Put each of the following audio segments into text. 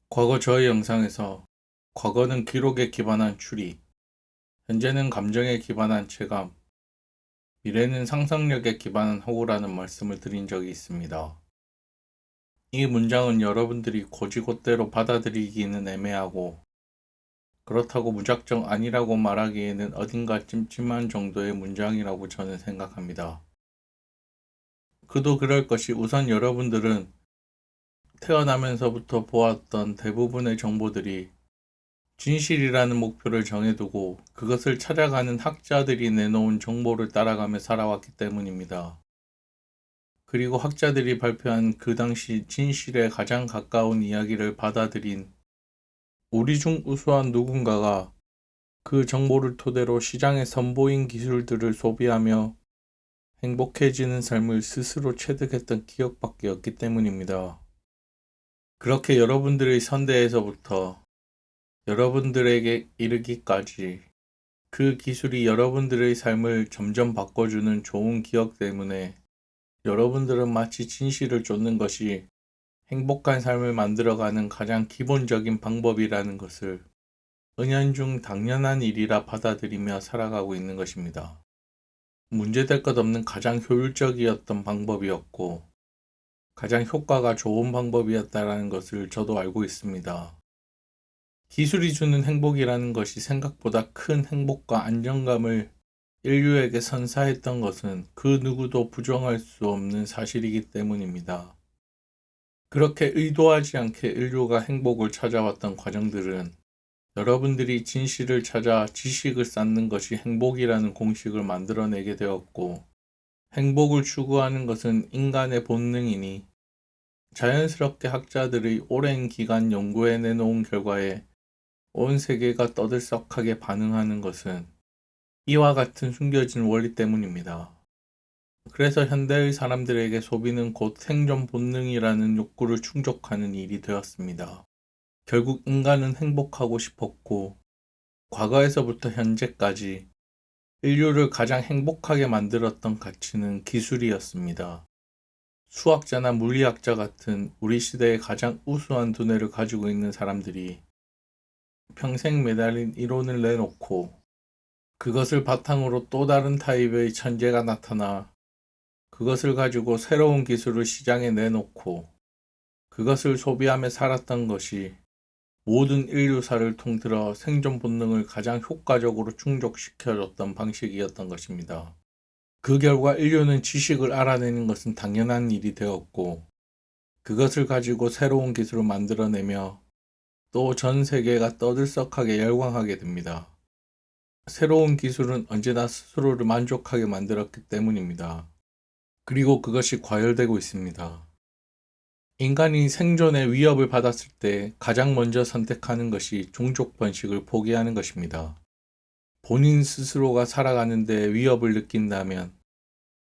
과거 저의 영상에서 과거는 기록에 기반한 추리, 현재는 감정에 기반한 체감, 미래는 상상력에 기반한 호구라는 말씀을 드린 적이 있습니다. 이 문장은 여러분들이 곧이곧대로 받아들이기는 애매하고 그렇다고 무작정 아니라고 말하기에는 어딘가 찜찜한 정도의 문장이라고 저는 생각합니다. 그도 그럴 것이 우선 여러분들은 태어나면서부터 보았던 대부분의 정보들이 진실이라는 목표를 정해두고 그것을 찾아가는 학자들이 내놓은 정보를 따라가며 살아왔기 때문입니다. 그리고 학자들이 발표한 그 당시 진실에 가장 가까운 이야기를 받아들인 우리 중 우수한 누군가가 그 정보를 토대로 시장에 선보인 기술들을 소비하며 행복해지는 삶을 스스로 체득했던 기억밖에 없기 때문입니다. 그렇게 여러분들의 선대에서부터 여러분들에게 이르기까지 그 기술이 여러분들의 삶을 점점 바꿔주는 좋은 기억 때문에 여러분들은 마치 진실을 쫓는 것이 행복한 삶을 만들어가는 가장 기본적인 방법이라는 것을 은연중 당연한 일이라 받아들이며 살아가고 있는 것입니다. 문제될 것 없는 가장 효율적이었던 방법이었고 가장 효과가 좋은 방법이었다는 것을 저도 알고 있습니다. 기술이 주는 행복이라는 것이 생각보다 큰 행복과 안정감을 인류에게 선사했던 것은 그 누구도 부정할 수 없는 사실이기 때문입니다. 그렇게 의도하지 않게 인류가 행복을 찾아왔던 과정들은 여러분들이 진실을 찾아 지식을 쌓는 것이 행복이라는 공식을 만들어내게 되었고, 행복을 추구하는 것은 인간의 본능이니 자연스럽게 학자들의 오랜 기간 연구에 내놓은 결과에 온 세계가 떠들썩하게 반응하는 것은 이와 같은 숨겨진 원리 때문입니다. 그래서 현대의 사람들에게 소비는 곧 생존 본능이라는 욕구를 충족하는 일이 되었습니다. 결국 인간은 행복하고 싶었고, 과거에서부터 현재까지 인류를 가장 행복하게 만들었던 가치는 기술이었습니다. 수학자나 물리학자 같은 우리 시대의 가장 우수한 두뇌를 가지고 있는 사람들이 평생 매달린 이론을 내놓고 그것을 바탕으로 또 다른 타입의 천재가 나타나 그것을 가지고 새로운 기술을 시장에 내놓고 그것을 소비하며 살았던 것이 모든 인류사를 통틀어 생존 본능을 가장 효과적으로 충족시켜줬던 방식이었던 것입니다. 그 결과 인류는 지식을 알아내는 것은 당연한 일이 되었고 그것을 가지고 새로운 기술을 만들어내며 또 전 세계가 떠들썩하게 열광하게 됩니다. 새로운 기술은 언제나 스스로를 만족하게 만들었기 때문입니다. 그리고 그것이 과열되고 있습니다. 인간이 생존의 위협을 받았을 때 가장 먼저 선택하는 것이 종족 번식을 포기하는 것입니다. 본인 스스로가 살아가는 데 위협을 느낀다면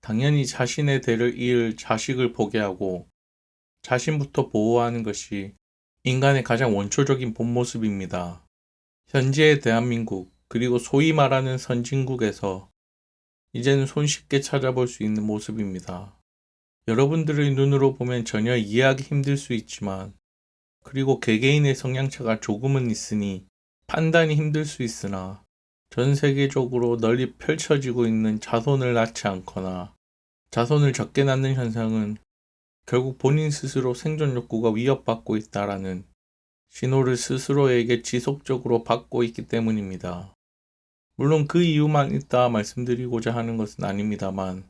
당연히 자신의 대를 이을 자식을 포기하고 자신부터 보호하는 것이 인간의 가장 원초적인 본 모습입니다. 현재의 대한민국, 그리고 소위 말하는 선진국에서 이제는 손쉽게 찾아볼 수 있는 모습입니다. 여러분들의 눈으로 보면 전혀 이해하기 힘들 수 있지만, 그리고 개개인의 성향차가 조금은 있으니 판단이 힘들 수 있으나, 전 세계적으로 널리 펼쳐지고 있는 자손을 낳지 않거나 자손을 적게 낳는 현상은 결국 본인 스스로 생존 욕구가 위협받고 있다라는 신호를 스스로에게 지속적으로 받고 있기 때문입니다. 물론 그 이유만 있다 말씀드리고자 하는 것은 아닙니다만,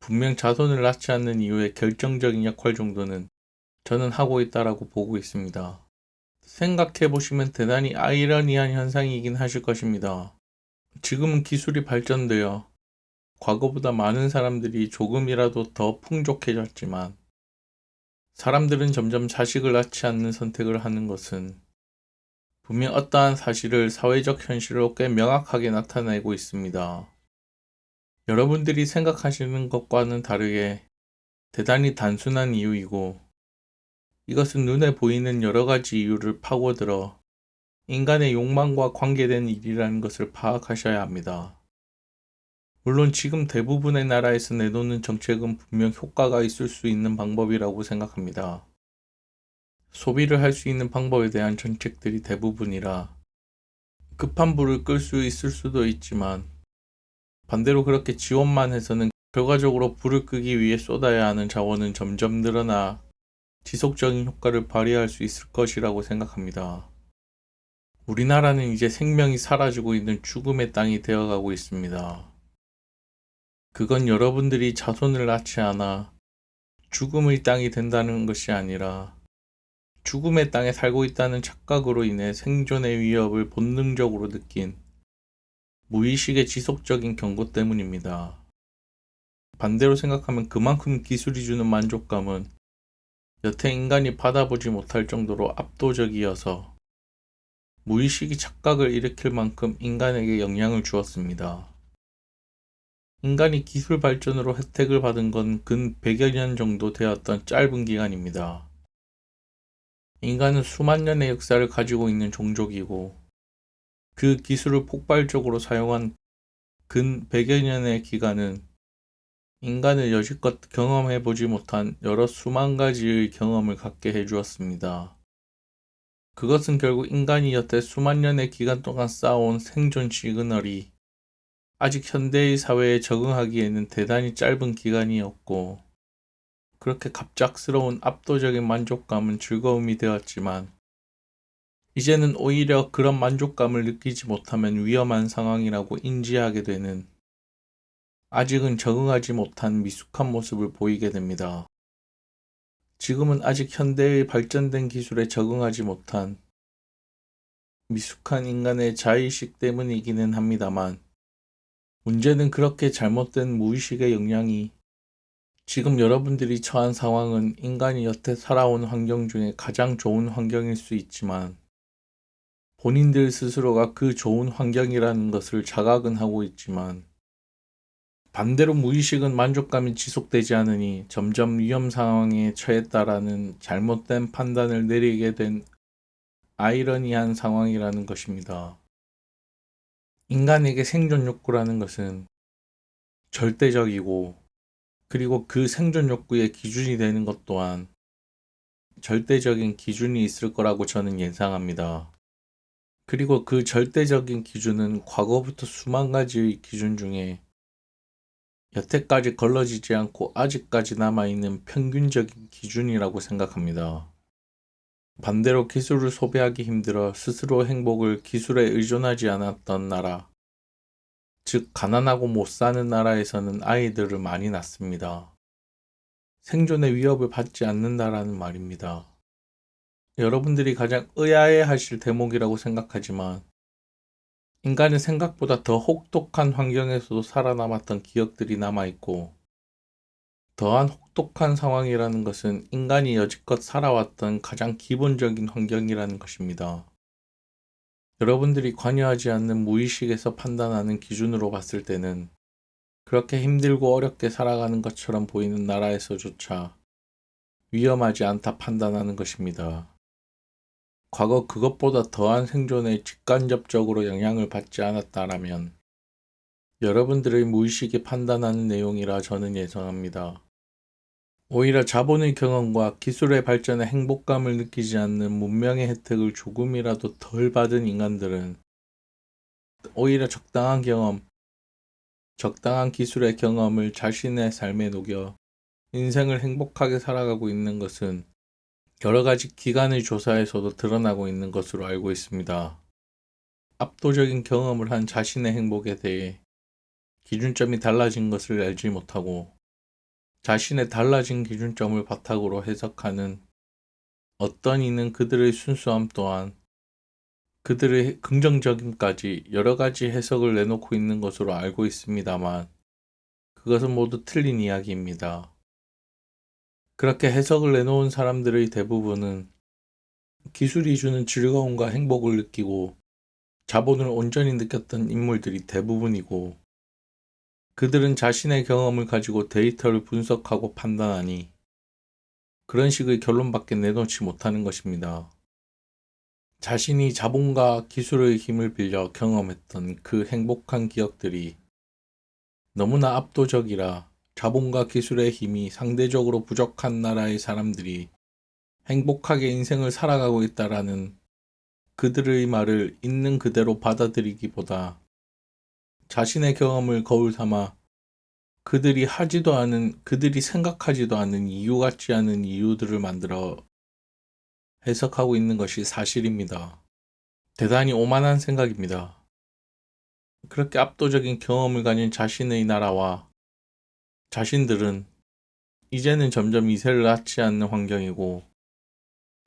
분명 자손을 낳지 않는 이유의 결정적인 역할 정도는 저는 하고 있다라고 보고 있습니다. 생각해보시면 대단히 아이러니한 현상이긴 하실 것입니다. 지금은 기술이 발전되어 과거보다 많은 사람들이 조금이라도 더 풍족해졌지만, 사람들은 점점 자식을 낳지 않는 선택을 하는 것은 분명 어떠한 사실을 사회적 현실로 꽤 명확하게 나타내고 있습니다. 여러분들이 생각하시는 것과는 다르게 대단히 단순한 이유이고, 이것은 눈에 보이는 여러 가지 이유를 파고들어 인간의 욕망과 관계된 일이라는 것을 파악하셔야 합니다. 물론 지금 대부분의 나라에서 내놓는 정책은 분명 효과가 있을 수 있는 방법이라고 생각합니다. 소비를 할 수 있는 방법에 대한 정책들이 대부분이라 급한 불을 끌 수 있을 수도 있지만 반대로 그렇게 지원만 해서는 결과적으로 불을 끄기 위해 쏟아야 하는 자원은 점점 늘어나 지속적인 효과를 발휘할 수 있을 것이라고 생각합니다. 우리나라는 이제 생명이 사라지고 있는 죽음의 땅이 되어가고 있습니다. 그건 여러분들이 자손을 낳지 않아 죽음의 땅이 된다는 것이 아니라 죽음의 땅에 살고 있다는 착각으로 인해 생존의 위협을 본능적으로 느낀 무의식의 지속적인 경고 때문입니다. 반대로 생각하면 그만큼 기술이 주는 만족감은 여태 인간이 받아보지 못할 정도로 압도적이어서 무의식이 착각을 일으킬 만큼 인간에게 영향을 주었습니다. 인간이 기술 발전으로 혜택을 받은 건 근 100여 년 정도 되었던 짧은 기간입니다. 인간은 수만 년의 역사를 가지고 있는 종족이고 그 기술을 폭발적으로 사용한 근 100여 년의 기간은 인간을 여지껏 경험해보지 못한 여러 수만 가지의 경험을 갖게 해주었습니다. 그것은 결국 인간이 여태 수만 년의 기간 동안 쌓아온 생존 시그널이 아직 현대의 사회에 적응하기에는 대단히 짧은 기간이었고 그렇게 갑작스러운 압도적인 만족감은 즐거움이 되었지만 이제는 오히려 그런 만족감을 느끼지 못하면 위험한 상황이라고 인지하게 되는 아직은 적응하지 못한 미숙한 모습을 보이게 됩니다. 지금은 아직 현대의 발전된 기술에 적응하지 못한 미숙한 인간의 자의식 때문이기는 합니다만 문제는 그렇게 잘못된 무의식의 영향이 지금 여러분들이 처한 상황은 인간이 여태 살아온 환경 중에 가장 좋은 환경일 수 있지만 본인들 스스로가 그 좋은 환경이라는 것을 자각은 하고 있지만 반대로 무의식은 만족감이 지속되지 않으니 점점 위험 상황에 처했다라는 잘못된 판단을 내리게 된 아이러니한 상황이라는 것입니다. 인간에게 생존 욕구라는 것은 절대적이고 그리고 그 생존 욕구의 기준이 되는 것 또한 절대적인 기준이 있을 거라고 저는 예상합니다. 그리고 그 절대적인 기준은 과거부터 수만 가지의 기준 중에 여태까지 걸러지지 않고 아직까지 남아있는 평균적인 기준이라고 생각합니다. 반대로 기술을 소비하기 힘들어 스스로 행복을 기술에 의존하지 않았던 나라, 즉 가난하고 못 사는 나라에서는 아이들을 많이 낳습니다. 생존의 위협을 받지 않는다라는 말입니다. 여러분들이 가장 의아해하실 대목이라고 생각하지만 인간은 생각보다 더 혹독한 환경에서도 살아남았던 기억들이 남아있고 더한 혹독한 상황이라는 것은 인간이 여지껏 살아왔던 가장 기본적인 환경이라는 것입니다. 여러분들이 관여하지 않는 무의식에서 판단하는 기준으로 봤을 때는 그렇게 힘들고 어렵게 살아가는 것처럼 보이는 나라에서조차 위험하지 않다 판단하는 것입니다. 과거 그것보다 더한 생존에 직간접적으로 영향을 받지 않았다라면 여러분들의 무의식이 판단하는 내용이라 저는 예상합니다. 오히려 자본의 경험과 기술의 발전에 행복감을 느끼지 않는 문명의 혜택을 조금이라도 덜 받은 인간들은 오히려 적당한 경험, 적당한 기술의 경험을 자신의 삶에 녹여 인생을 행복하게 살아가고 있는 것은 여러 가지 기관의 조사에서도 드러나고 있는 것으로 알고 있습니다. 압도적인 경험을 한 자신의 행복에 대해 기준점이 달라진 것을 알지 못하고 자신의 달라진 기준점을 바탕으로 해석하는 어떤 이는 그들의 순수함 또한 그들의 긍정적임까지 여러 가지 해석을 내놓고 있는 것으로 알고 있습니다만 그것은 모두 틀린 이야기입니다. 그렇게 해석을 내놓은 사람들의 대부분은 기술이 주는 즐거움과 행복을 느끼고 자본을 온전히 느꼈던 인물들이 대부분이고 그들은 자신의 경험을 가지고 데이터를 분석하고 판단하니 그런 식의 결론밖에 내놓지 못하는 것입니다. 자신이 자본과 기술의 힘을 빌려 경험했던 그 행복한 기억들이 너무나 압도적이라 자본과 기술의 힘이 상대적으로 부족한 나라의 사람들이 행복하게 인생을 살아가고 있다라는 그들의 말을 있는 그대로 받아들이기보다 자신의 경험을 거울 삼아 그들이 생각하지도 않은 이유 같지 않은 이유들을 만들어 해석하고 있는 것이 사실입니다. 대단히 오만한 생각입니다. 그렇게 압도적인 경험을 가진 자신의 나라와 자신들은 이제는 점점 이세를 낳지 않는 환경이고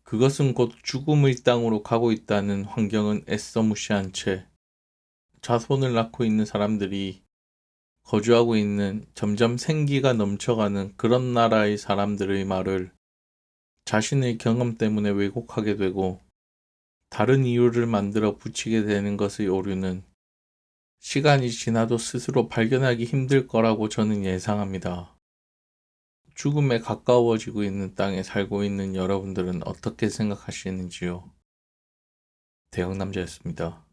그것은 곧 죽음의 땅으로 가고 있다는 환경은 애써 무시한 채 자손을 낳고 있는 사람들이 거주하고 있는 점점 생기가 넘쳐가는 그런 나라의 사람들의 말을 자신의 경험 때문에 왜곡하게 되고 다른 이유를 만들어 붙이게 되는 것의 오류는 시간이 지나도 스스로 발견하기 힘들 거라고 저는 예상합니다. 죽음에 가까워지고 있는 땅에 살고 있는 여러분들은 어떻게 생각하시는지요? 대형남자였습니다.